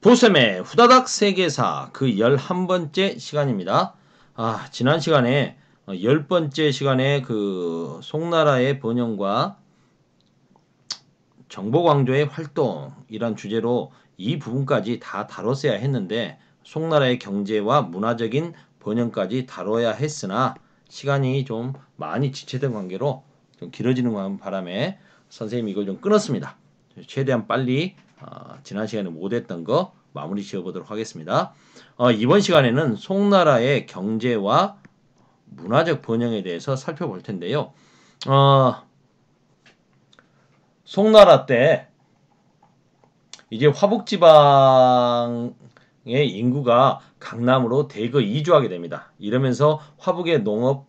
보셈의 후다닥 세계사 그 11번째 시간입니다. 지난 시간에 10번째 시간에 그 송나라의 번영과 정보광조의 활동이란 주제로 이 부분까지 다 다뤘어야 했는데 송나라의 경제와 문화적인 번영까지 다뤄야 했으나 시간이 좀 많이 지체된 관계로 좀 길어지는 바람에 선생님이 이걸 좀 끊었습니다. 최대한 빨리 지난 시간에 못했던 거 마무리 지어보도록 하겠습니다. 이번 시간에는 송나라의 경제와 문화적 번영에 대해서 살펴볼 텐데요. 송나라 때 이제 화북지방의 인구가 강남으로 대거 이주하게 됩니다. 이러면서 화북의 농업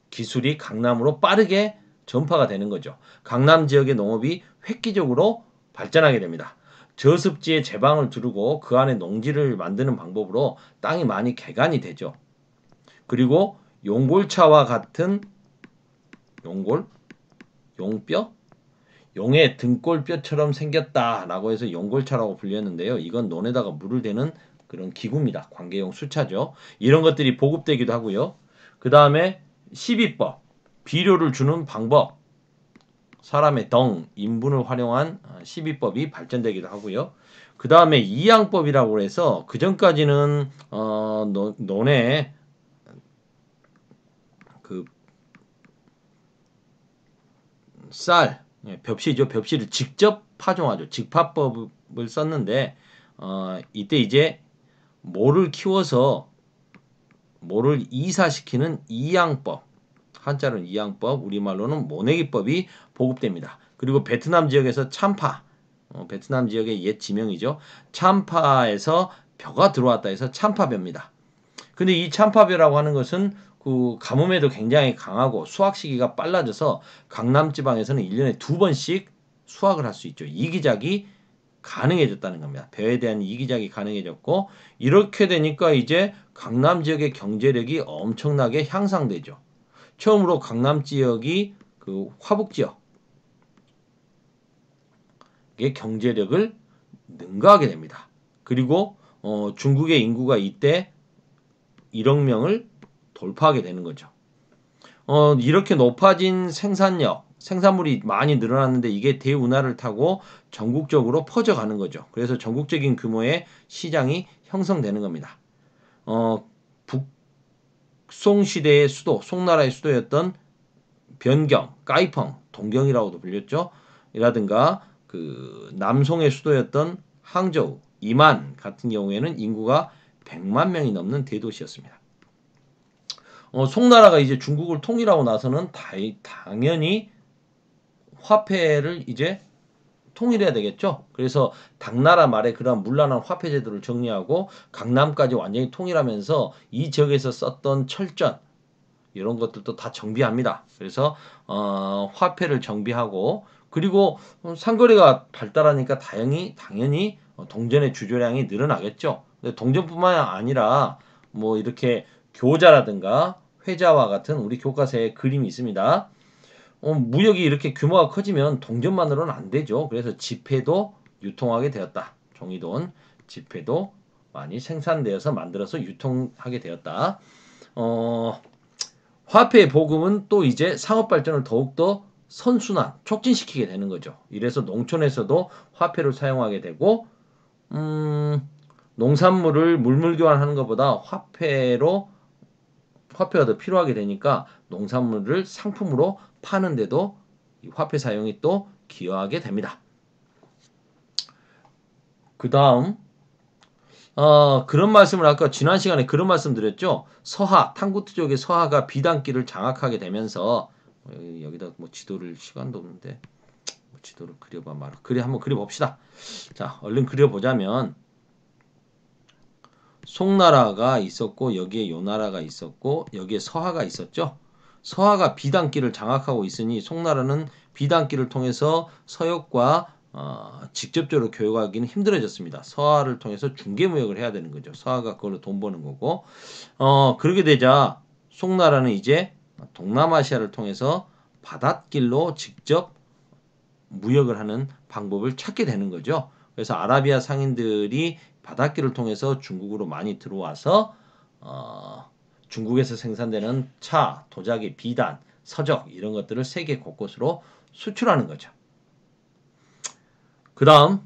기술이 강남으로 빠르게 전파가 되는 거죠. 강남 지역의 농업이 획기적으로 발전하게 됩니다. 저습지에 제방을 두르고 그 안에 농지를 만드는 방법으로 땅이 많이 개간이 되죠. 그리고 용골차와 같은 용뼈? 용의 등골뼈처럼 생겼다라고 해서 용골차라고 불렸는데요. 이건 논에다가 물을 대는 그런 기구입니다. 관계용 수차죠. 이런 것들이 보급되기도 하고요. 그 다음에 시비법, 비료를 주는 방법, 사람의 덩, 인분을 활용한 시비법이 발전되기도 하고요. 그 다음에 이양법이라고 해서 그 전까지는 논에 그 쌀, 벽시죠. 벽시를 직접 파종하죠. 직파법을 썼는데 이때 이제 모를 키워서 모를 이사시키는 이양법, 한자로는 이양법, 우리말로는 모내기법이 보급됩니다. 그리고 베트남 지역에서 참파, 베트남 지역의 옛 지명이죠. 참파에서 벼가 들어왔다 해서 참파벼입니다. 근데 이 참파벼라고 하는 것은 그 가뭄에도 굉장히 강하고 수확 시기가 빨라져서 강남 지방에서는 1년에 2번씩 수확을 할 수 있죠. 이기작이 가능해졌다는 겁니다. 벼에 대한 이기작이 가능해졌고 이렇게 되니까 이제 강남 지역의 경제력이 엄청나게 향상되죠. 처음으로 강남 지역이 그 화북 지역의 경제력을 능가하게 됩니다. 그리고 중국의 인구가 이때 1억 명을 돌파하게 되는 거죠. 이렇게 높아진 생산력, 생산물이 많이 늘어났는데 이게 대운하를 타고 전국적으로 퍼져가는 거죠. 그래서 전국적인 규모의 시장이 형성되는 겁니다. 북송시대의 수도, 송나라의 수도였던 변경, 까이펑, 동경이라고도 불렸죠. 이라든가 그 남송의 수도였던 항저우, 이만 같은 경우에는 인구가 100만 명이 넘는 대도시였습니다. 송나라가 이제 중국을 통일하고 나서는 당연히 화폐를 이제 통일해야 되겠죠. 그래서 당나라 말에 그런 문란한 화폐 제도를 정리하고 강남까지 완전히 통일하면서 이 지역에서 썼던 철전 이런 것들도 다 정비합니다. 그래서 화폐를 정비하고 그리고 상거래가 발달하니까 당연히 동전의 주조량이 늘어나겠죠. 근데 동전뿐만 아니라 뭐 이렇게 교자라든가 회자와 같은 우리 교과서에 그림이 있습니다. 무역이 이렇게 규모가 커지면 동전만으로는 안 되죠. 그래서 지폐도 유통하게 되었다. 종이돈, 지폐도 많이 생산되어서 만들어서 유통하게 되었다. 화폐의 보급은 또 이제 상업 발전을 더욱더 선순환, 촉진시키게 되는 거죠. 이래서 농촌에서도 화폐를 사용하게 되고 농산물을 물물 교환하는 것보다 화폐가 더 필요하게 되니까 농산물을 상품으로 파는데도 이 화폐 사용이 또 기여하게 됩니다. 그 다음 그런 말씀을 아까 지난 시간에 그런 말씀 드렸죠. 서하, 탕구트 쪽의 서하가 비단길을 장악하게 되면서 여기다 뭐 지도를 시간도 없는데 뭐 지도를 그려봐 말아. 그래 한번 그려봅시다. 자, 얼른 그려보자면 송나라가 있었고 여기에 요나라가 있었고 여기에 서하가 있었죠. 서하가 비단길을 장악하고 있으니 송나라는 비단길을 통해서 서역과 직접적으로 교역하기는 힘들어졌습니다. 서하를 통해서 중개무역을 해야 되는 거죠. 서하가 그걸로 돈 버는 거고 그렇게 되자 송나라는 이제 동남아시아를 통해서 바닷길로 직접 무역을 하는 방법을 찾게 되는 거죠. 그래서 아라비아 상인들이 바닷길을 통해서 중국으로 많이 들어와서 중국에서 생산되는 차, 도자기, 비단, 서적 이런 것들을 세계 곳곳으로 수출하는 거죠. 그 다음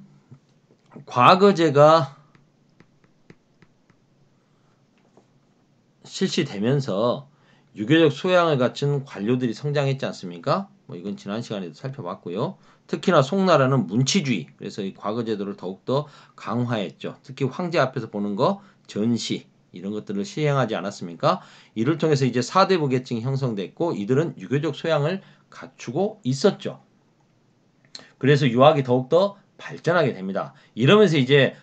과거제가 실시되면서 유교적 소양을 갖춘 관료들이 성장했지 않습니까? 뭐 이건 지난 시간에도 살펴봤고요. 특히나 송나라는 문치주의, 그래서 이 과거 제도를 더욱더 강화했죠. 특히 황제 앞에서 보는 거, 전시 이런 것들을 시행하지 않았습니까? 이를 통해서 이제 사대부 계층이 형성됐고 이들은 유교적 소양을 갖추고 있었죠. 그래서 유학이 더욱더 발전하게 됩니다. 이러면서 이제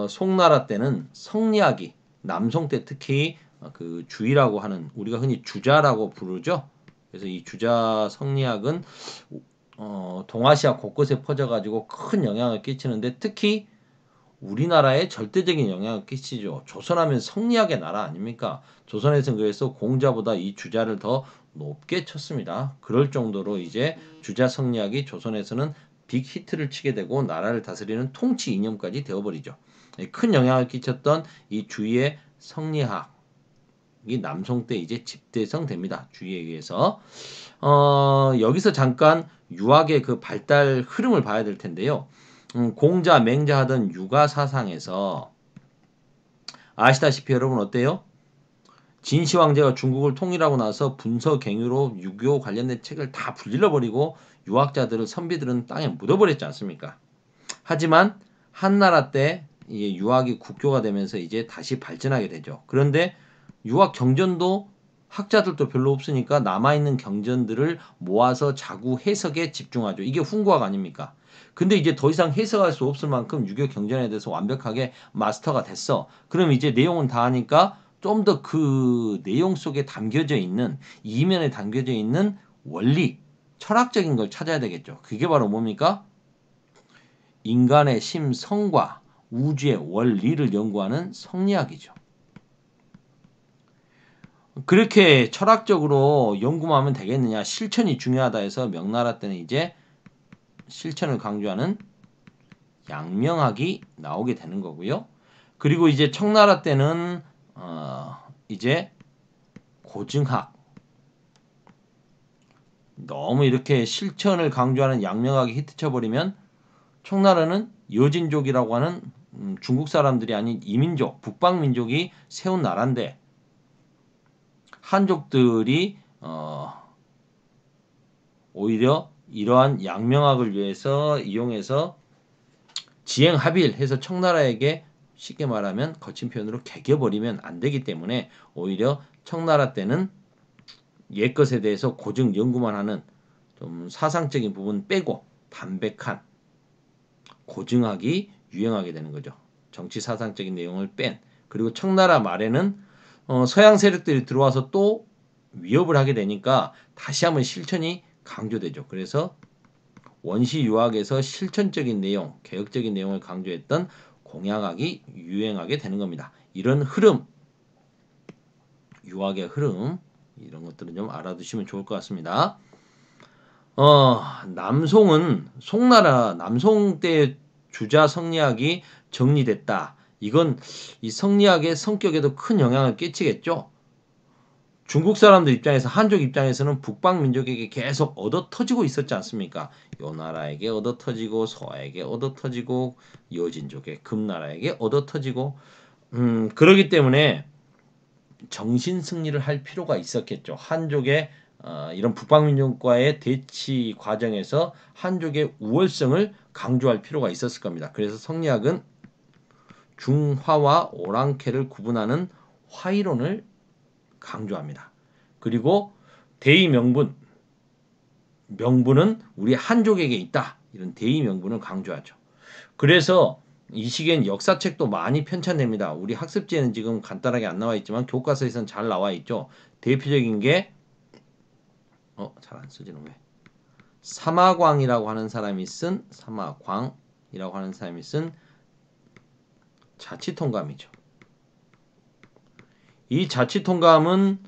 송나라 때는 성리학이 남송 때 특히 그 주의라고 하는 우리가 흔히 주자라고 부르죠. 그래서 이 주자 성리학은 동아시아 곳곳에 퍼져가지고 큰 영향을 끼치는데 특히 우리나라에 절대적인 영향을 끼치죠. 조선하면 성리학의 나라 아닙니까? 조선에서는 그래서 공자보다 이 주자를 더 높게 쳤습니다. 그럴 정도로 이제 주자 성리학이 조선에서는 빅히트를 치게 되고 나라를 다스리는 통치 이념까지 되어버리죠. 큰 영향을 끼쳤던 이 주위의 성리학이 남송 때 이제 집대성됩니다. 주위에 의해서. 여기서 잠깐 유학의 그 발달 흐름을 봐야 될 텐데요. 공자, 맹자 하던 유가 사상에서 아시다시피 여러분 어때요? 진시 황제가 중국을 통일하고 나서 분서갱유로 유교 관련된 책을 다 불질러버리고 유학자들을 선비들은 땅에 묻어버렸지 않습니까? 하지만 한나라 때 유학이 국교가 되면서 이제 다시 발전하게 되죠. 그런데 유학 경전도 학자들도 별로 없으니까 남아있는 경전들을 모아서 자구 해석에 집중하죠. 이게 훈구학 아닙니까? 근데 이제 더 이상 해석할 수 없을 만큼 유교 경전에 대해서 완벽하게 마스터가 됐어. 그럼 이제 내용은 다 하니까 좀 더 그 내용 속에 담겨져 있는 이면에 담겨져 있는 원리, 철학적인 걸 찾아야 되겠죠. 그게 바로 뭡니까? 인간의 심성과 우주의 원리를 연구하는 성리학이죠. 그렇게 철학적으로 연구만 하면 되겠느냐? 실천이 중요하다 해서 명나라 때는 이제 실천을 강조하는 양명학이 나오게 되는 거고요. 그리고 이제 청나라 때는 이제 고증학, 너무 이렇게 실천을 강조하는 양명학이 히트쳐버리면 청나라는 여진족이라고 하는 중국 사람들이 아닌 이민족, 북방민족이 세운 나라인데 한족들이 오히려 이러한 양명학을 위해서 이용해서 지행합일해서 청나라에게 쉽게 말하면 거친 표현으로 개겨버리면 안 되기 때문에 오히려 청나라 때는 옛것에 대해서 고증 연구만 하는 좀 사상적인 부분 빼고 담백한 고증학이 유행하게 되는 거죠. 정치 사상적인 내용을 뺀. 그리고 청나라 말에는 서양 세력들이 들어와서 또 위협을 하게 되니까 다시 한번 실천이 강조되죠. 그래서 원시 유학에서 실천적인 내용, 개혁적인 내용을 강조했던 공양학이 유행하게 되는 겁니다. 이런 흐름, 유학의 흐름 이런 것들은 좀 알아두시면 좋을 것 같습니다. 남송은 송나라 남송 때 주자 성리학이 정리됐다. 이건 이 성리학의 성격에도 큰 영향을 끼치겠죠. 중국 사람들 입장에서 한족 입장에서는 북방 민족에게 계속 얻어 터지고 있었지 않습니까? 요 나라에게 얻어 터지고 서에게 얻어 터지고 여진족의 금나라에게 얻어 터지고 그러기 때문에 정신 승리를 할 필요가 있었겠죠. 한족의 이런 북방민족과의 대치 과정에서 한족의 우월성을 강조할 필요가 있었을 겁니다. 그래서 성리학은 중화와 오랑캐를 구분하는 화이론을 강조합니다. 그리고 대의 명분은 우리 한족에게 있다. 이런 대의 명분을 강조하죠. 그래서 이 시기엔 역사책도 많이 편찬됩니다. 우리 학습지에는 지금 간단하게 안 나와 있지만 교과서에서는 잘 나와 있죠. 대표적인 게 잘 안 쓰지는 왜? 사마광이라고 하는 사람이 쓴 자치통감이죠. 이 자치통감은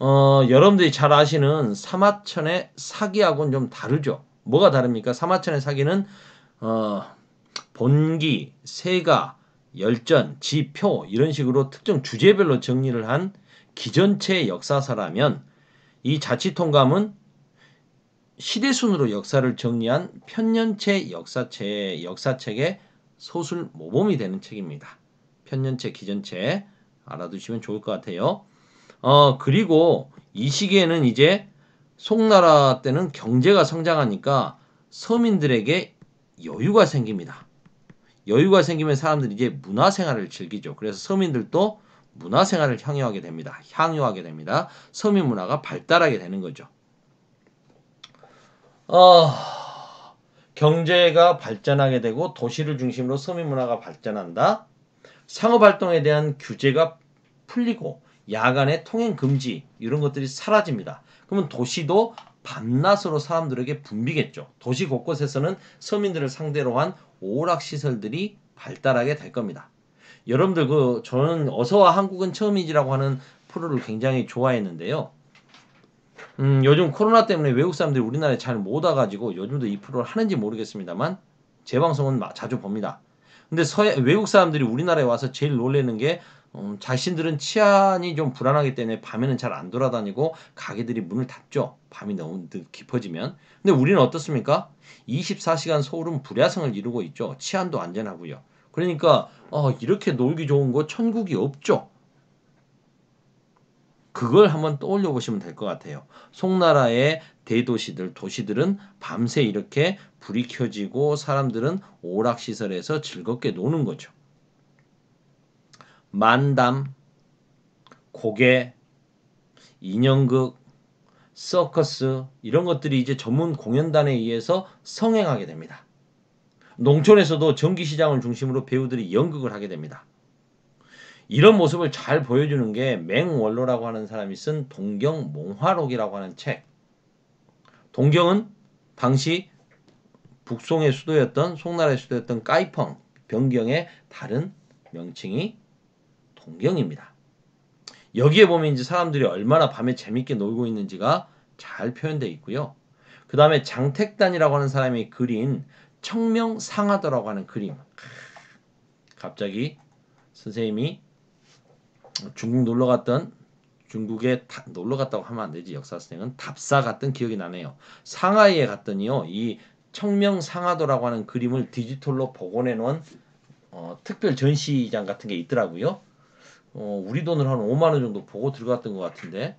여러분들이 잘 아시는 사마천의 사기하고는 좀 다르죠. 뭐가 다릅니까? 사마천의 사기는 본기, 세가, 열전, 지표 이런 식으로 특정 주제별로 정리를 한 기전체 역사서라면 이 자치통감은 시대순으로 역사를 정리한 편년체 역사책의 소술 모범이 되는 책입니다. 편년체, 기전체 알아두시면 좋을 것 같아요. 그리고 이 시기에는 이제 송나라 때는 경제가 성장하니까 서민들에게 여유가 생깁니다. 여유가 생기면 사람들이 이제 문화생활을 즐기죠. 그래서 서민들도 문화생활을 향유하게 됩니다. 서민 문화가 발달하게 되는 거죠. 경제가 발전하게 되고 도시를 중심으로 서민 문화가 발전한다. 상업활동에 대한 규제가 풀리고 야간의 통행 금지 이런 것들이 사라집니다. 그러면 도시도 밤낮으로 사람들에게 붐비겠죠. 도시 곳곳에서는 서민들을 상대로 한 오락시설들이 발달하게 될 겁니다. 여러분들 저는 어서와 한국은 처음이지라고 하는 프로를 굉장히 좋아했는데요. 요즘 코로나 때문에 외국 사람들이 우리나라에 잘 못 와가지고 요즘도 이 프로를 하는지 모르겠습니다만 제 방송은 자주 봅니다. 근데 외국 사람들이 우리나라에 와서 제일 놀라는 게 자신들은 치안이 좀 불안하기 때문에 밤에는 잘 안 돌아다니고 가게들이 문을 닫죠. 밤이 너무 깊어지면. 근데 우리는 어떻습니까? 24시간 서울은 불야성을 이루고 있죠. 치안도 안전하고요. 그러니까 이렇게 놀기 좋은 곳 천국이 없죠. 그걸 한번 떠올려 보시면 될 것 같아요. 송나라의 도시들은 밤새 이렇게 불이 켜지고 사람들은 오락시설에서 즐겁게 노는 거죠. 만담, 고개, 인형극, 서커스 이런 것들이 이제 전문 공연단에 의해서 성행하게 됩니다. 농촌에서도 전기시장을 중심으로 배우들이 연극을 하게 됩니다. 이런 모습을 잘 보여주는 게 맹원로라고 하는 사람이 쓴 동경몽화록이라고 하는 책. 동경은 당시 북송의 수도였던 송나라의 수도였던 까이펑, 변경의 다른 명칭이 동경입니다. 여기에 보면 이제 사람들이 얼마나 밤에 재밌게 놀고 있는지가 잘 표현되어 있고요. 그 다음에 장택단이라고 하는 사람이 그린 청명상하도라고 하는 그림. 갑자기 선생님이 중국에 놀러 갔다고 하면 안 되지. 역사 선생은 답사 갔던 기억이 나네요. 상하이에 갔더니요. 이 청명상하도라고 하는 그림을 디지털로 복원해 놓은 특별 전시장 같은 게 있더라고요. 우리 돈으로 한 5만 원 정도 보고 들어갔던 것 같은데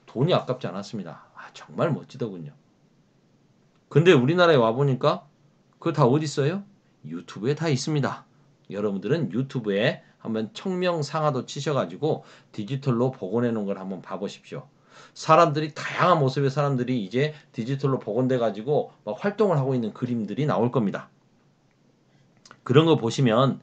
돈이 아깝지 않았습니다. 정말 멋지더군요. 근데 우리나라에 와보니까 그거 다 어디 있어요? 유튜브에 다 있습니다. 여러분들은 유튜브에 한번 청명상하도 치셔가지고 디지털로 복원해 놓은 걸 한번 봐보십시오. 다양한 모습의 사람들이 이제 디지털로 복원돼 가지고 막 활동을 하고 있는 그림들이 나올 겁니다. 그런 거 보시면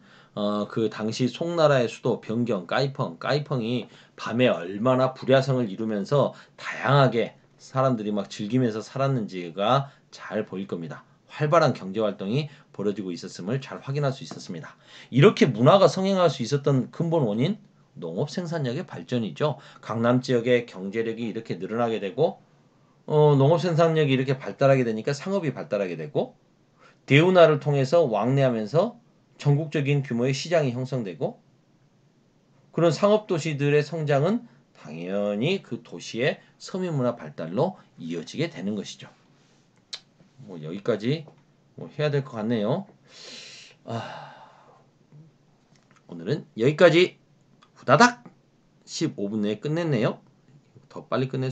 그 당시 송나라의 수도 변경 까이펑이 밤에 얼마나 불야성을 이루면서 다양하게 사람들이 막 즐기면서 살았는지가 잘 보일 겁니다. 활발한 경제 활동이 벌어지고 있었음을 잘 확인할 수 있었습니다. 이렇게 문화가 성행할 수 있었던 근본 원인 농업 생산력의 발전이죠. 강남 지역의 경제력이 이렇게 늘어나게 되고 농업 생산력이 이렇게 발달하게 되니까 상업이 발달하게 되고 대운하를 통해서 왕래하면서 전국적인 규모의 시장이 형성되고 그런 상업 도시들의 성장은 당연히 그 도시의 서민문화 발달로 이어지게 되는 것이죠. 여기까지 해야 될 것 같네요. 오늘은 여기까지 후다닥 15분 내에 끝냈네요. 더 빨리 끝낼